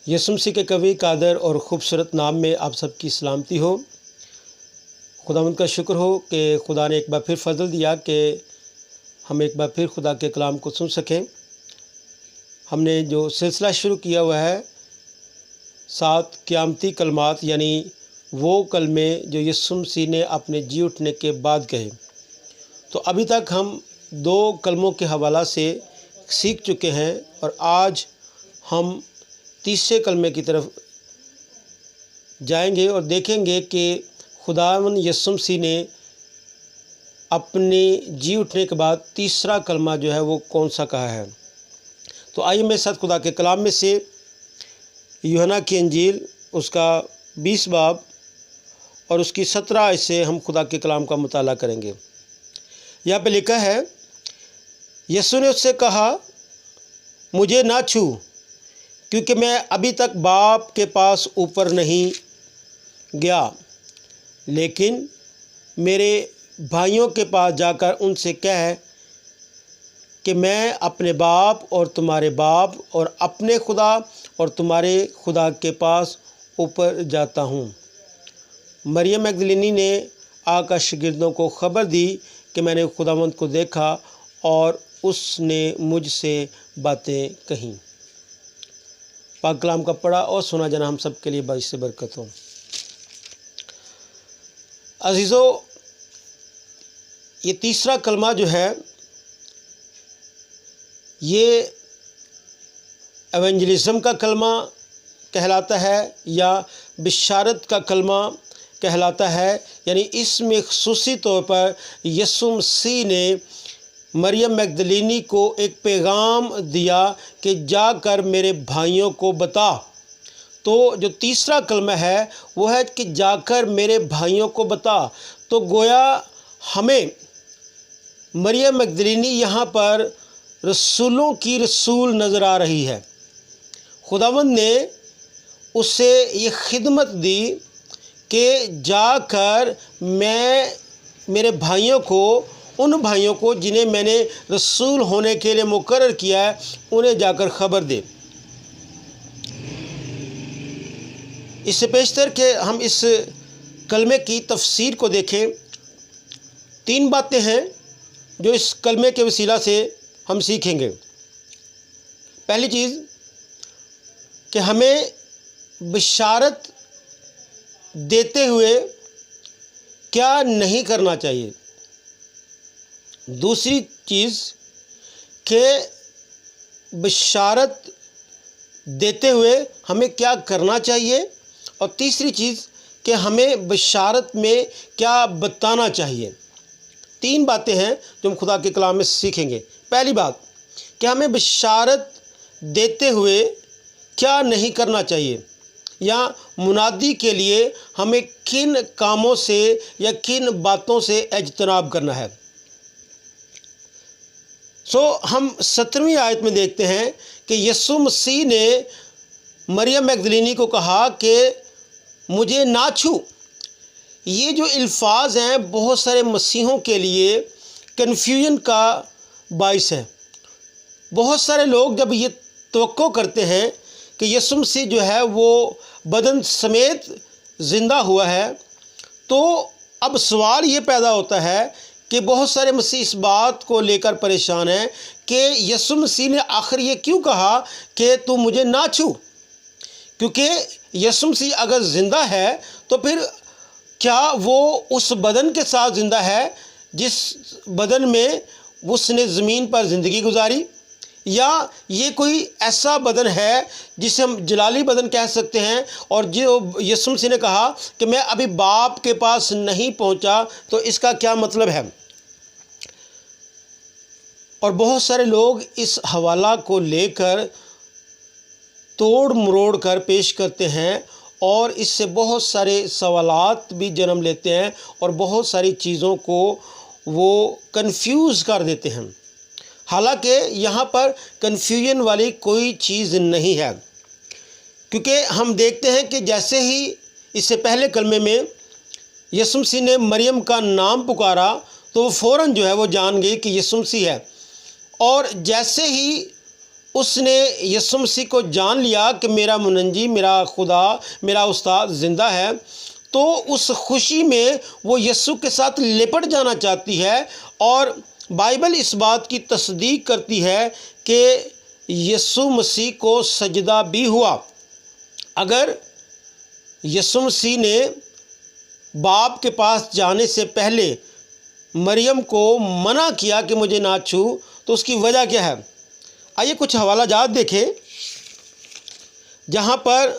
یسوع مسیح کے قوی قادر اور خوبصورت نام میں آپ سب کی سلامتی ہو۔ خداوند کا شکر ہو کہ خدا نے ایک بار پھر فضل دیا کہ ہم ایک بار پھر خدا کے کلام کو سن سکیں۔ ہم نے جو سلسلہ شروع کیا ہوا ہے 7 قیامتی کلمات، یعنی وہ کلمے جو یسوع مسیح نے اپنے جی اٹھنے کے بعد کہے، تو ابھی تک ہم 2 کلموں کے حوالہ سے سیکھ چکے ہیں، اور آج ہم تیسرے کلمے کی طرف جائیں گے اور دیکھیں گے کہ خداوند یسوع مسیح نے اپنے جی اٹھنے کے بعد تیسرا کلمہ جو ہے وہ کون سا کہا ہے۔ تو آئیے میرے ساتھ خدا کے کلام میں سے یوحنا کی انجیل اس کا 20 باب اور اس کی 17 آیت سے ہم خدا کے کلام کا مطالعہ کریں گے۔ یہاں پہ لکھا ہے، یسوع نے اس سے کہا، مجھے نہ چھو، کیونکہ میں ابھی تک باپ کے پاس اوپر نہیں گیا، لیکن میرے بھائیوں کے پاس جا کر ان سے کہہ کہ میں اپنے باپ اور تمہارے باپ اور اپنے خدا اور تمہارے خدا کے پاس اوپر جاتا ہوں۔ مریم مگدلینی نے آ کر شاگردوں کو خبر دی کہ میں نے خداوند کو دیکھا اور اس نے مجھ سے باتیں کہیں۔ پاک کلام کا پڑھا اور سنا جانا ہم سب کے لیے باعث برکت ہو۔ عزیزو، یہ تیسرا کلمہ جو ہے یہ ایونجلزم کا کلمہ کہلاتا ہے یا بشارت کا کلمہ کہلاتا ہے، یعنی اس میں خصوصی طور پر یسوع مسیح نے مریم مگدلینی کو ایک پیغام دیا کہ جا کر میرے بھائیوں کو بتا۔ تو جو تیسرا کلمہ ہے وہ ہے کہ جا کر میرے بھائیوں کو بتا۔ تو گویا ہمیں مریم مگدلینی یہاں پر رسولوں کی رسول نظر آ رہی ہے۔ خداوند نے اسے یہ خدمت دی کہ جا کر میرے بھائیوں کو، ان بھائیوں کو جنہیں میں نے رسول ہونے کے لیے مقرر کیا ہے، انہیں جا کر خبر دے۔ اس سے پیشتر کہ ہم اس کلمے کی تفسیر کو دیکھیں، 3 باتیں ہیں جو اس کلمے کے وسیلہ سے ہم سیکھیں گے۔ پہلی چیز کہ ہمیں بشارت دیتے ہوئے کیا نہیں کرنا چاہیے۔ دوسری چیز کہ بشارت دیتے ہوئے ہمیں کیا کرنا چاہیے، اور تیسری چیز کہ ہمیں بشارت میں کیا بتانا چاہیے۔ 3 باتیں ہیں جو ہم خدا کے کلام میں سیکھیں گے۔ پہلی بات کہ ہمیں بشارت دیتے ہوئے کیا نہیں کرنا چاہیے، یا منادی کے لیے ہمیں کن کاموں سے یا کن باتوں سے اجتناب کرنا ہے۔ ہم 17ویں آیت میں دیکھتے ہیں کہ یسوع مسیح نے مریم مگدلینی کو کہا کہ مجھے نہ چھو۔ یہ جو الفاظ ہیں بہت سارے مسیحوں کے لیے کنفیوژن کا باعث ہے۔ بہت سارے لوگ جب یہ توقع کرتے ہیں کہ یسوع مسیح جو ہے وہ بدن سمیت زندہ ہوا ہے، تو اب سوال یہ پیدا ہوتا ہے کہ بہت سارے مسیح اس بات کو لے کر پریشان ہیں کہ یسوع مسیح نے آخر یہ کیوں کہا کہ تو مجھے نہ چھو؟ کیونکہ یسوع مسیح اگر زندہ ہے تو پھر کیا وہ اس بدن کے ساتھ زندہ ہے جس بدن میں اس نے زمین پر زندگی گزاری، یا یہ کوئی ایسا بدن ہے جسے ہم جلالی بدن کہہ سکتے ہیں، اور جو یسوع مسیح نے کہا کہ میں ابھی باپ کے پاس نہیں پہنچا، تو اس کا کیا مطلب ہے؟ اور بہت سارے لوگ اس حوالہ کو لے کر توڑ مروڑ کر پیش کرتے ہیں، اور اس سے بہت سارے سوالات بھی جنم لیتے ہیں، اور بہت ساری چیزوں کو وہ کنفیوز کر دیتے ہیں۔ حالانکہ یہاں پر کنفیوژن والی کوئی چیز نہیں ہے، کیونکہ ہم دیکھتے ہیں کہ جیسے ہی اس سے پہلے کلمے میں یسوع مسیح نے مریم کا نام پکارا تو وہ فوراً جو ہے وہ جان گئی کہ یسوع مسیح ہے، اور جیسے ہی اس نے یسوع مسیح کو جان لیا کہ میرا منجی، میرا خدا، میرا استاد زندہ ہے، تو اس خوشی میں وہ یسوع کے ساتھ لپٹ جانا چاہتی ہے، اور بائبل اس بات کی تصدیق کرتی ہے کہ یسوع مسیح کو سجدہ بھی ہوا۔ اگر یسوع مسیح نے باپ کے پاس جانے سے پہلے مریم کو منع کیا کہ مجھے نہ چھو، تو اس کی وجہ کیا ہے؟ آئیے کچھ حوالہ جات دیکھیں جہاں پر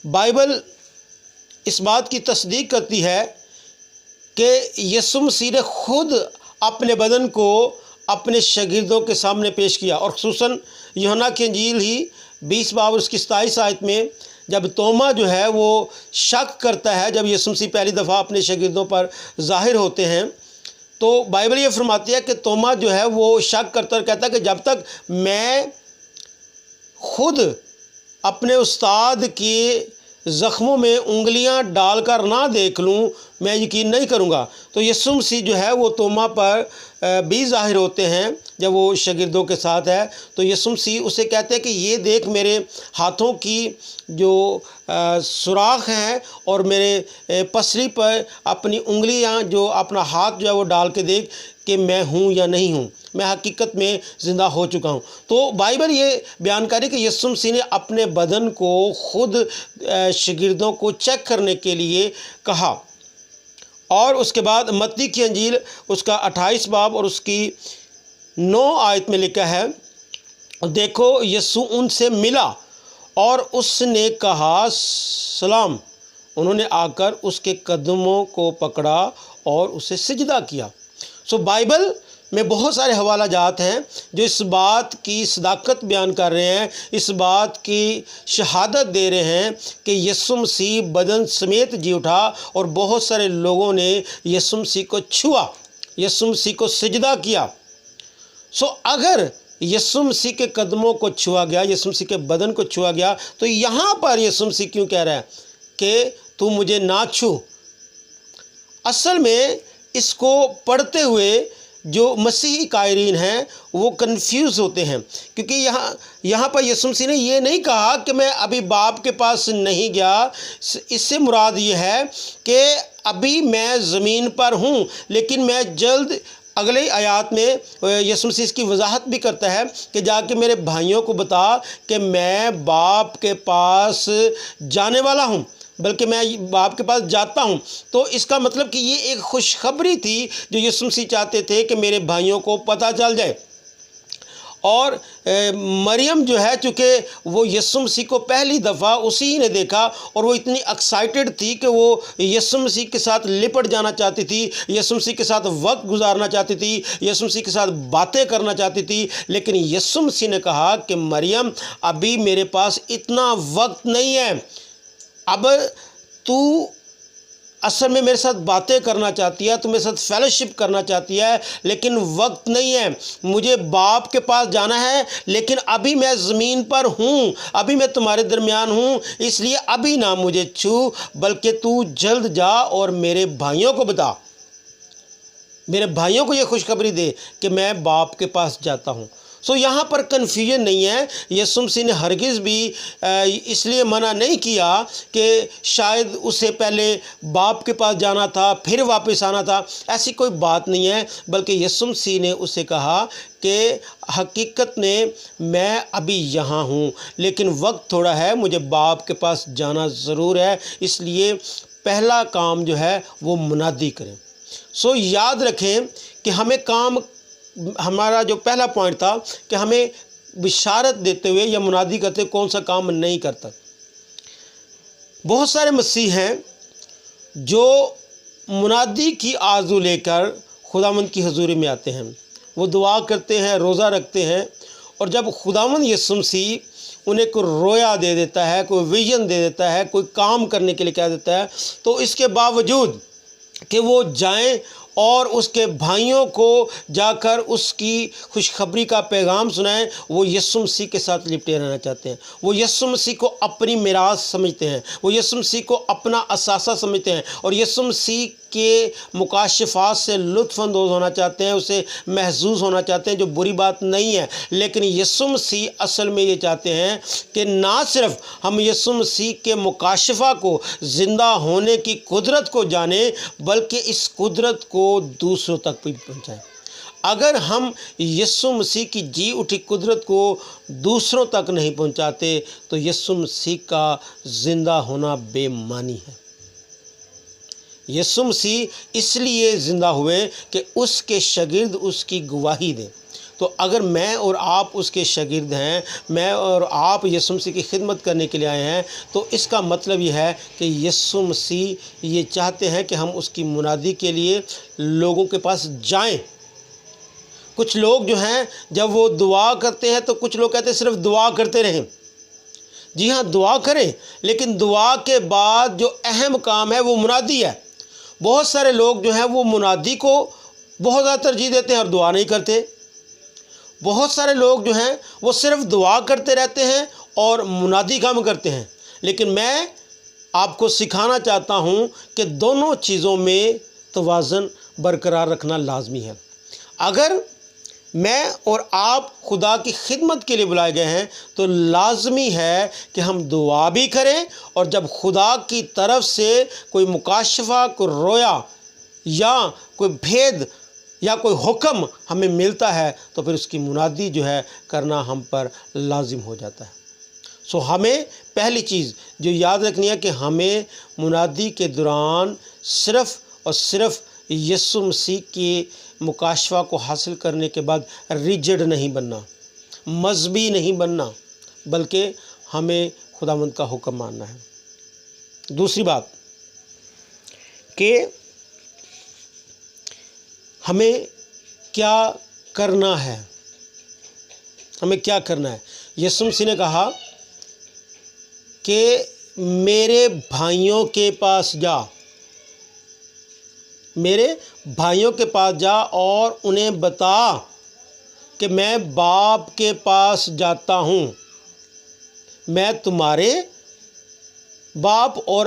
بائبل اس بات کی تصدیق کرتی ہے کہ یسوع مسیح نے خود اپنے بدن کو اپنے شاگردوں کے سامنے پیش کیا، اور خصوصاً یوحنا کی انجیل ہی 20 باب اور اس کی 27 آیت میں جب توما جو ہے وہ شک کرتا ہے، جب یسوع مسیح پہلی دفعہ اپنے شاگردوں پر ظاہر ہوتے ہیں، تو بائبل یہ فرماتی ہے کہ توما جو ہے وہ شک کرتا اور کہتا ہے کہ جب تک میں خود اپنے استاد کے زخموں میں انگلیاں ڈال کر نہ دیکھ لوں میں یقین نہیں کروں گا۔ تو یسوع مسیح جو ہے وہ توما پر بھی ظاہر ہوتے ہیں جب وہ شاگردوں کے ساتھ ہے، تو یسوع مسیح اسے کہتے ہیں کہ یہ دیکھ میرے ہاتھوں کی جو سوراخ ہیں، اور میرے پسلی پر اپنی انگلیاں جو اپنا ہاتھ جو ہے وہ ڈال کے دیکھ کہ میں ہوں یا نہیں ہوں، میں حقیقت میں زندہ ہو چکا ہوں۔ تو بائبل یہ بیان کرے کہ یسوع مسیح نے اپنے بدن کو خود شاگردوں کو چیک کرنے کے لیے کہا۔ اور اس کے بعد متی کی انجیل اس کا 28 باب اور اس کی 9 آیت میں لکھا ہے، دیکھو یسوع ان سے ملا اور اس نے کہا سلام، انہوں نے آ کر اس کے قدموں کو پکڑا اور اسے سجدہ کیا۔ بائبل میں بہت سارے حوالہ جات ہیں جو اس بات کی صداقت بیان کر رہے ہیں، اس بات کی شہادت دے رہے ہیں کہ یسوع مسیح بدن سمیت جی اٹھا، اور بہت سارے لوگوں نے یسوع مسیح کو چھوا، یسوع مسیح کو سجدہ کیا۔ اگر یسوع مسیح کے قدموں کو چھوا گیا، یسوع مسیح کے بدن کو چھوا گیا، تو یہاں پر یسوع مسیح کیوں کہہ رہا ہے کہ تو مجھے نہ چھو؟ اصل میں اس کو پڑھتے ہوئے جو مسیحی قائرین ہیں وہ کنفیوز ہوتے ہیں، کیونکہ یہاں پر یسوع مسیح نے یہ نہیں کہا کہ میں ابھی باپ کے پاس نہیں گیا، اس سے مراد یہ ہے کہ ابھی میں زمین پر ہوں، لیکن میں جلد، اگلے آیات میں یسوع مسیح اس کی وضاحت بھی کرتا ہے کہ جا کے میرے بھائیوں کو بتا کہ میں باپ کے پاس جانے والا ہوں، بلکہ میں باپ کے پاس جاتا ہوں۔ تو اس کا مطلب کہ یہ ایک خوشخبری تھی جو یسوع مسیح چاہتے تھے کہ میرے بھائیوں کو پتہ چل جائے۔ اور مریم جو ہے، چونکہ وہ یسوع مسیح کو پہلی دفعہ اسی نے دیکھا، اور وہ اتنی ایکسائٹڈ تھی کہ وہ یسوع مسیح کے ساتھ لپٹ جانا چاہتی تھی، یسوع مسیح کے ساتھ وقت گزارنا چاہتی تھی، یسوع مسیح کے ساتھ باتیں کرنا چاہتی تھی، لیکن یسوع مسیح نے کہا کہ مریم ابھی میرے پاس اتنا وقت نہیں ہے، اب تو اصل میں میرے ساتھ باتیں کرنا چاہتی ہے، تو میرے ساتھ فیلوشپ کرنا چاہتی ہے، لیکن وقت نہیں ہے، مجھے باپ کے پاس جانا ہے، لیکن ابھی میں زمین پر ہوں، ابھی میں تمہارے درمیان ہوں، اس لیے ابھی نہ مجھے چھو، بلکہ تو جلد جا اور میرے بھائیوں کو بتا، میرے بھائیوں کو یہ خوشخبری دے کہ میں باپ کے پاس جاتا ہوں۔ یہاں پر کنفیوژن نہیں ہے، یسوع مسیح نے ہرگز بھی اس لیے منع نہیں کیا کہ شاید اسے پہلے باپ کے پاس جانا تھا پھر واپس آنا تھا، ایسی کوئی بات نہیں ہے، بلکہ یسوع مسیح نے اسے کہا کہ حقیقت میں میں ابھی یہاں ہوں، لیکن وقت تھوڑا ہے، مجھے باپ کے پاس جانا ضرور ہے، اس لیے پہلا کام جو ہے وہ منادی کریں۔ یاد رکھیں کہ ہمیں کام، ہمارا جو پہلا پوائنٹ تھا کہ ہمیں بشارت دیتے ہوئے یا منادی کرتے ہوئے کون سا کام نہیں کرتا۔ بہت سارے مسیح ہیں جو منادی کی آرزو لے کر خداوند کی حضوری میں آتے ہیں، وہ دعا کرتے ہیں، روزہ رکھتے ہیں، اور جب خداوند یسوع مسیح انہیں کوئی رویا دے دیتا ہے، کوئی ویژن دے دیتا ہے، کوئی کام کرنے کے لیے کہہ دیتا ہے، تو اس کے باوجود کہ وہ جائیں اور اس کے بھائیوں کو جا کر اس کی خوشخبری کا پیغام سنائیں، وہ یسوع مسیح کے ساتھ لپٹے رہنا چاہتے ہیں، وہ یسوع مسیح کو اپنی میراث سمجھتے ہیں، وہ یسوع مسیح کو اپنا اثاثہ سمجھتے ہیں، اور یسوع مسیح کے مکاشفات سے لطف اندوز ہونا چاہتے ہیں، اسے محظوظ ہونا چاہتے ہیں، جو بری بات نہیں ہے، لیکن یسوع مسیح اصل میں یہ چاہتے ہیں کہ نہ صرف ہم یسوع مسیح کے مکاشفہ کو، زندہ ہونے کی قدرت کو جانیں، بلکہ اس قدرت کو دوسروں تک بھی پہنچائیں۔ اگر ہم یسوع مسیح کی جی اٹھی قدرت کو دوسروں تک نہیں پہنچاتے تو یسوع مسیح کا زندہ ہونا بے معنی ہے۔ یسوع مسیح اس لیے زندہ ہوئے کہ اس کے شاگرد اس کی گواہی دیں۔ تو اگر میں اور آپ اس کے شاگرد ہیں، میں اور آپ یسوع مسیح کی خدمت کرنے کے لیے آئے ہیں، تو اس کا مطلب یہ ہے کہ یسوع مسیح یہ چاہتے ہیں کہ ہم اس کی منادی کے لیے لوگوں کے پاس جائیں۔ کچھ لوگ جو ہیں جب وہ دعا کرتے ہیں تو کچھ لوگ کہتے ہیں صرف دعا کرتے رہیں۔ جی ہاں، دعا کریں، لیکن دعا کے بعد جو اہم کام ہے وہ منادی ہے۔ بہت سارے لوگ جو ہیں وہ منادی کو بہت زیادہ ترجیح دیتے ہیں اور دعا نہیں کرتے۔ بہت سارے لوگ جو ہیں وہ صرف دعا کرتے رہتے ہیں اور منادی کم کرتے ہیں، لیکن میں آپ کو سکھانا چاہتا ہوں کہ دونوں چیزوں میں توازن برقرار رکھنا لازمی ہے۔ اگر میں اور آپ خدا کی خدمت کے لیے بلائے گئے ہیں تو لازمی ہے کہ ہم دعا بھی کریں، اور جب خدا کی طرف سے کوئی مکاشفہ، کوئی رویا یا کوئی بھید یا کوئی حکم ہمیں ملتا ہے تو پھر اس کی منادی جو ہے کرنا ہم پر لازم ہو جاتا ہے۔ ہمیں پہلی چیز جو یاد رکھنی ہے کہ ہمیں منادی کے دوران صرف اور صرف یسوع مسیح کی مکاشفہ کو حاصل کرنے کے بعد ریجڈ نہیں بننا، مذہبی نہیں بننا، بلکہ ہمیں خداوند کا حکم ماننا ہے۔ دوسری بات کہ ہمیں کیا کرنا ہے، ہمیں کیا کرنا ہے۔ یسوع مسیح نے کہا کہ میرے بھائیوں کے پاس جا، میرے بھائیوں کے پاس جا اور انہیں بتا کہ میں باپ کے پاس جاتا ہوں، میں تمہارے باپ اور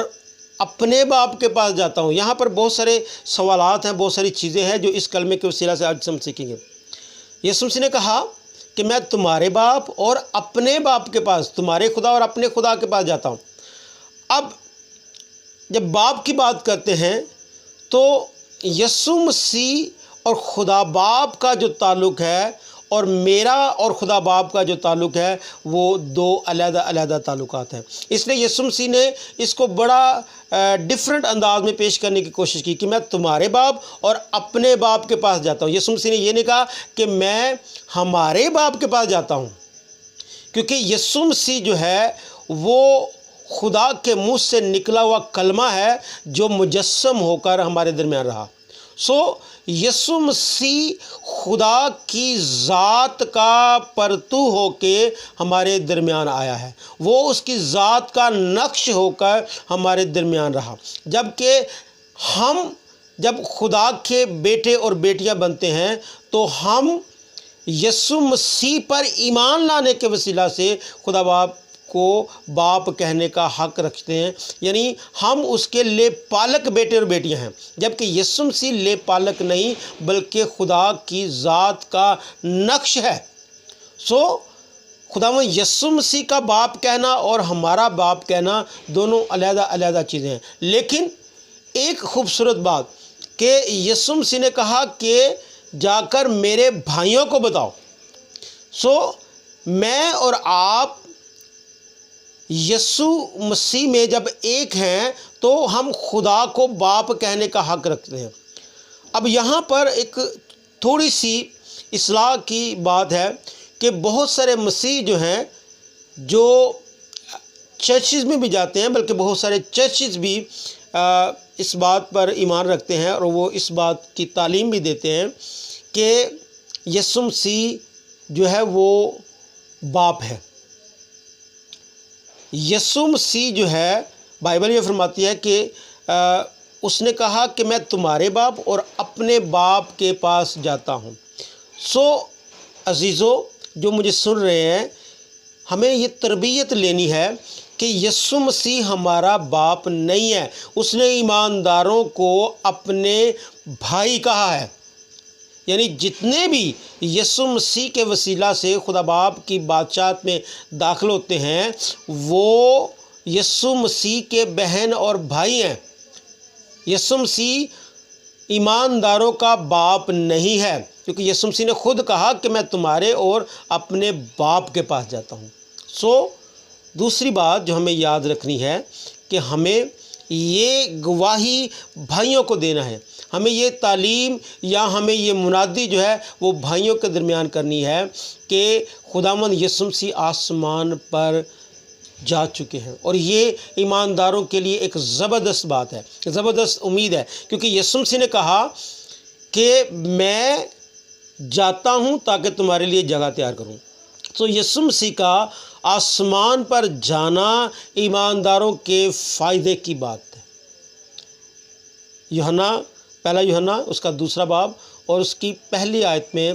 اپنے باپ کے پاس جاتا ہوں۔ یہاں پر بہت سارے سوالات ہیں، بہت ساری چیزیں ہیں جو اس کلمے کے وسیلہ سے آج ہم سیکھیں گے۔ یسوع مسیح نے کہا کہ میں تمہارے باپ اور اپنے باپ کے پاس، تمہارے خدا اور اپنے خدا کے پاس جاتا ہوں۔ اب جب باپ کی بات کرتے ہیں تو یسوع مسیح اور خدا باپ کا جو تعلق ہے اور میرا اور خدا باپ کا جو تعلق ہے وہ دو علیحدہ علیحدہ تعلقات ہیں۔ اس لیے یسوع مسیح نے اس کو بڑا ڈیفرنٹ انداز میں پیش کرنے کی کوشش کی کہ میں تمہارے باپ اور اپنے باپ کے پاس جاتا ہوں۔ یسوع مسیح نے یہ نہیں کہا کہ میں ہمارے باپ کے پاس جاتا ہوں، کیونکہ یسوع مسیح جو ہے وہ خدا کے منہ سے نکلا ہوا کلمہ ہے جو مجسم ہو کر ہمارے درمیان رہا۔ یسوع مسیح خدا کی ذات کا پرتو ہو کے ہمارے درمیان آیا ہے، وہ اس کی ذات کا نقش ہو کر ہمارے درمیان رہا۔ جبکہ ہم جب خدا کے بیٹے اور بیٹیاں بنتے ہیں تو ہم یسوع مسیح پر ایمان لانے کے وسیلہ سے خدا باپ کو باپ کہنے کا حق رکھتے ہیں، یعنی ہم اس کے لے پالک بیٹے اور بیٹیاں ہیں۔ جبکہ یسوع مسیح لے پالک نہیں بلکہ خدا کی ذات کا نقش ہے۔ خداوند یسوع مسیح کا باپ کہنا اور ہمارا باپ کہنا دونوں علیحدہ علیحدہ چیزیں ہیں، لیکن ایک خوبصورت بات کہ یسوع مسیح نے کہا کہ جا کر میرے بھائیوں کو بتاؤ۔ میں اور آپ یسوع مسیح میں جب ایک ہیں تو ہم خدا کو باپ کہنے کا حق رکھتے ہیں۔ اب یہاں پر ایک تھوڑی سی اصلاح کی بات ہے کہ بہت سارے مسیح جو ہیں جو چرچز میں بھی جاتے ہیں، بلکہ بہت سارے چرچز بھی اس بات پر ایمان رکھتے ہیں اور وہ اس بات کی تعلیم بھی دیتے ہیں کہ یسوع مسیح جو ہے وہ باپ ہے۔ یسوع مسیح جو ہے بائبل یہ فرماتی ہے کہ اس نے کہا کہ میں تمہارے باپ اور اپنے باپ کے پاس جاتا ہوں۔ عزیزو جو مجھے سن رہے ہیں، ہمیں یہ تربیت لینی ہے کہ یسوع مسیح ہمارا باپ نہیں ہے، اس نے ایمانداروں کو اپنے بھائی کہا ہے۔ یعنی جتنے بھی یسوع مسیح کے وسیلہ سے خدا باپ کی بادشاہت میں داخل ہوتے ہیں وہ یسوع مسیح کے بہن اور بھائی ہیں۔ یسوع مسیح ایمانداروں کا باپ نہیں ہے، کیونکہ یسوع مسیح نے خود کہا کہ میں تمہارے اور اپنے باپ کے پاس جاتا ہوں۔ دوسری بات جو ہمیں یاد رکھنی ہے کہ ہمیں یہ گواہی بھائیوں کو دینا ہے، ہمیں یہ تعلیم یا ہمیں یہ منادی جو ہے وہ بھائیوں کے درمیان کرنی ہے کہ خداوند یسوع مسیح آسمان پر جا چکے ہیں، اور یہ ایمانداروں کے لیے ایک زبردست بات ہے، زبردست امید ہے، کیونکہ یسوع مسیح نے کہا کہ میں جاتا ہوں تاکہ تمہارے لیے جگہ تیار کروں۔ تو یسوع مسیح کا آسمان پر جانا ایمانداروں کے فائدے کی بات ہے۔ پہلا یوحنا اس کا 2 باب اور اس کی پہلی آیت میں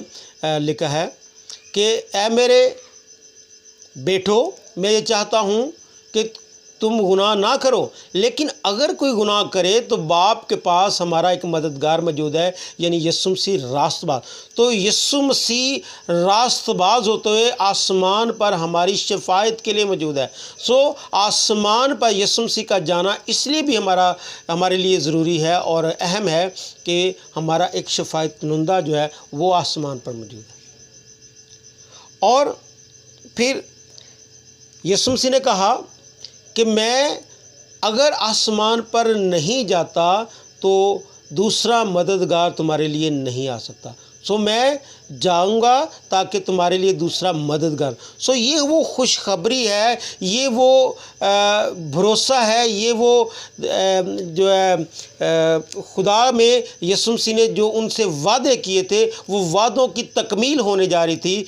لکھا ہے کہ اے میرے بیٹو، میں یہ چاہتا ہوں کہ تم گناہ نہ کرو، لیکن اگر کوئی گناہ کرے تو باپ کے پاس ہمارا ایک مددگار موجود ہے، یعنی یسوع مسیح راست باز۔ تو یسوع مسیح راست باز ہوتے ہوئے آسمان پر ہماری شفاعت کے لیے موجود ہے۔ آسمان پر یسوع مسیح کا جانا اس لیے بھی ہمارے لیے ضروری ہے اور اہم ہے کہ ہمارا ایک شفاعت کنندہ جو ہے وہ آسمان پر موجود ہے۔ اور پھر یسوع مسیح نے کہا کہ میں اگر آسمان پر نہیں جاتا تو دوسرا مددگار تمہارے لیے نہیں آ سکتا، میں جاؤں گا تاکہ تمہارے لیے دوسرا مددگار۔ یہ وہ خوشخبری ہے، یہ وہ بھروسہ ہے، یہ وہ جو ہے خدا میں یسوع مسیح نے جو ان سے وعدے کیے تھے وہ وعدوں کی تکمیل ہونے جا رہی تھی۔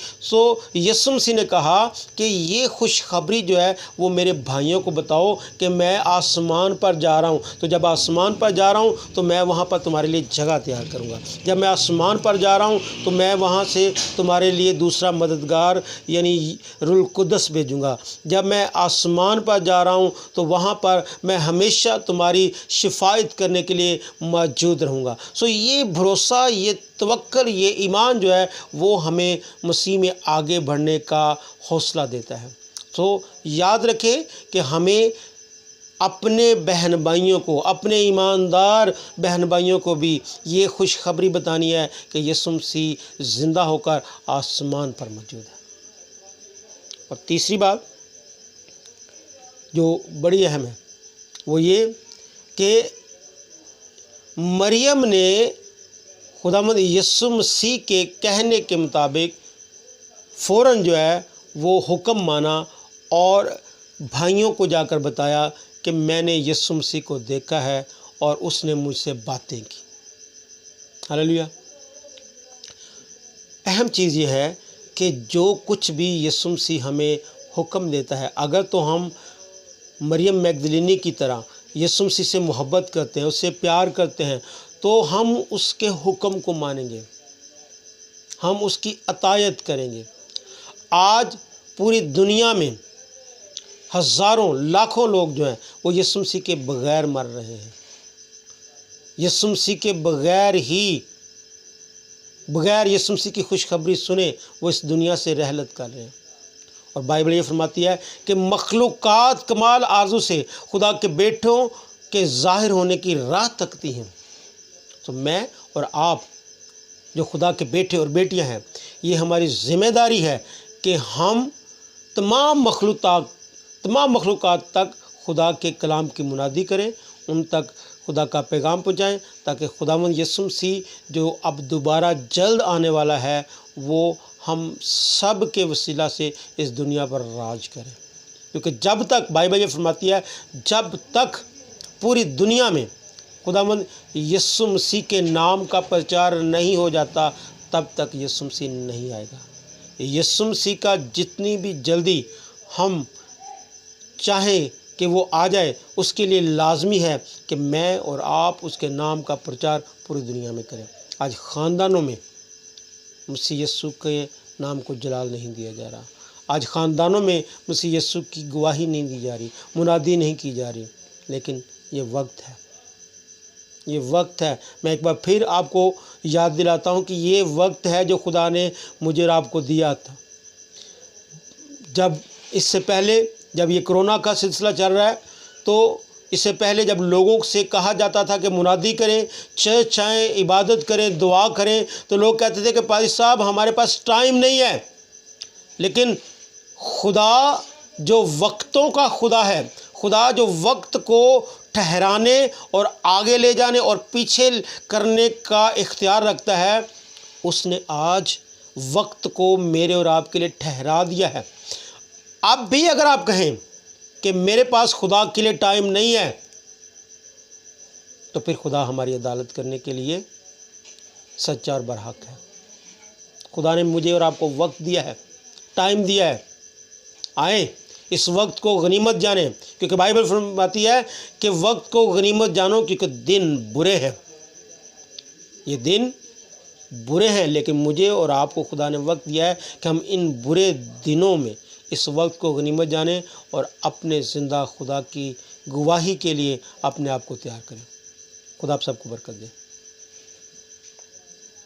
یسوع مسیح نے کہا کہ یہ خوشخبری جو ہے وہ میرے بھائیوں کو بتاؤ کہ میں آسمان پر جا رہا ہوں۔ تو جب آسمان پر جا رہا ہوں تو میں وہاں پر تمہارے لیے جگہ تیار کروں گا۔ جب میں آسمان پر جا رہا ہوں تو میں وہاں سے تمہارے لیے دوسرا مددگار یعنی روح القدس بھیجوں گا۔ جب میں آسمان پر جا رہا ہوں تو وہاں پر میں ہمیشہ تمہاری شفاعت کرنے کے لیے موجود رہوں گا۔ یہ بھروسہ، یہ توکل، یہ ایمان جو ہے وہ ہمیں مسیح میں آگے بڑھنے کا حوصلہ دیتا ہے۔ یاد رکھیں کہ ہمیں اپنے بہن بھائیوں کو، اپنے ایماندار بہن بھائیوں کو بھی یہ خوشخبری بتانی ہے کہ یسوع مسیح زندہ ہو کر آسمان پر موجود ہے۔ اور تیسری بات جو بڑی اہم ہے وہ یہ کہ مریم نے خداوند یسوع مسیح کے کہنے کے مطابق فوراً جو ہے وہ حکم مانا اور بھائیوں کو جا کر بتایا کہ میں نے یسوع مسیح کو دیکھا ہے اور اس نے مجھ سے باتیں کی۔ ہلیلویہ۔ اہم چیز یہ ہے کہ جو کچھ بھی یسوع مسیح ہمیں حکم دیتا ہے، اگر تو ہم مریم مگدلینی کی طرح یسوع مسیح سے محبت کرتے ہیں، اس سے پیار کرتے ہیں، تو ہم اس کے حکم کو مانیں گے، ہم اس کی اطاعت کریں گے۔ آج پوری دنیا میں ہزاروں لاکھوں لوگ جو ہیں وہ یسوع مسیح کے بغیر مر رہے ہیں، یسوع مسیح کے بغیر یسوع مسیح کی خوشخبری سنے وہ اس دنیا سے رحلت کر رہے ہیں۔ اور بائبل یہ فرماتی ہے کہ مخلوقات کمال آرزو سے خدا کے بیٹوں کے ظاہر ہونے کی راہ تکتی ہیں۔ تو میں اور آپ جو خدا کے بیٹے اور بیٹیاں ہیں، یہ ہماری ذمہ داری ہے کہ ہم تمام مخلوقات تک خدا کے کلام کی منادی کریں، ان تک خدا کا پیغام پہنچائیں، تاکہ خداوند یسوع مسیح جو اب دوبارہ جلد آنے والا ہے وہ ہم سب کے وسیلہ سے اس دنیا پر راج کرے۔ کیونکہ جب تک بائبل یہ فرماتی ہے جب تک پوری دنیا میں خداوند یسوع مسیح کے نام کا پرچار نہیں ہو جاتا تب تک یسوع مسیح نہیں آئے گا۔ یسوع مسیح کا جتنی بھی جلدی ہم چاہیں کہ وہ آ جائے، اس کے لیے لازمی ہے کہ میں اور آپ اس کے نام کا پرچار پوری دنیا میں کریں۔ آج خاندانوں میں مسیح یسوع کے نام کو جلال نہیں دیا جا رہا، آج خاندانوں میں مسیح یسوع کی گواہی نہیں دی جا رہی، منادی نہیں کی جا رہی، لیکن یہ وقت ہے، یہ وقت ہے۔ میں ایک بار پھر آپ کو یاد دلاتا ہوں کہ یہ وقت ہے جو خدا نے مجھے اور آپ کو دیا تھا۔ جب اس سے پہلے جب یہ کرونا کا سلسلہ چل رہا ہے تو اس سے پہلے جب لوگوں سے کہا جاتا تھا کہ منادی کریں، چرچ آئیں، عبادت کریں، دعا کریں، تو لوگ کہتے تھے کہ پادری صاحب ہمارے پاس ٹائم نہیں ہے۔ لیکن خدا جو وقتوں کا خدا ہے، خدا جو وقت کو ٹھہرانے اور آگے لے جانے اور پیچھے کرنے کا اختیار رکھتا ہے، اس نے آج وقت کو میرے اور آپ کے لیے ٹھہرا دیا ہے۔ اب بھی اگر آپ کہیں کہ میرے پاس خدا کے لیے ٹائم نہیں ہے، تو پھر خدا ہماری عدالت کرنے کے لیے سچا اور برحق ہے۔ خدا نے مجھے اور آپ کو وقت دیا ہے، ٹائم دیا ہے۔ آئیں اس وقت کو غنیمت جانیں، کیونکہ بائبل فرماتی ہے کہ وقت کو غنیمت جانو کیونکہ دن برے ہیں۔ یہ دن برے ہیں، لیکن مجھے اور آپ کو خدا نے وقت دیا ہے کہ ہم ان برے دنوں میں اس وقت کو غنیمت جانیں اور اپنے زندہ خدا کی گواہی کے لیے اپنے آپ کو تیار کریں۔ خدا آپ سب کو برکت دے۔